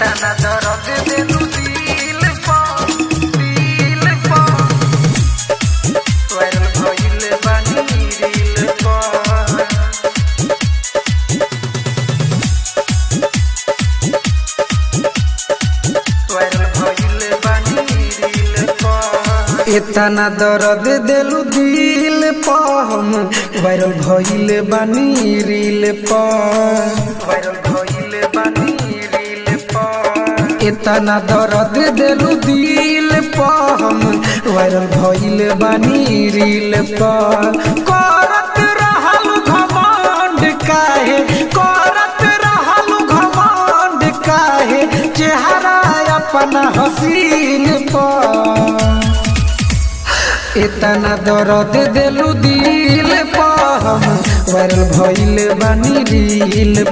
इतना दर्द देलू दिल पा वायरल भइल बानी रील पा इतना दर्द देलू दिल पा हम वायरल भइल बानी रील पा वायरल भइल बानी रील पा इतना दर्द देलू दिल पा हम वायरल भइल बानी रील पा करत रहल घमंड काहे करत रहल घमंड काहे चेहरा अपना हसीन पा इतना दर्द देलू दिल पा हम वायरल भइल बानी रील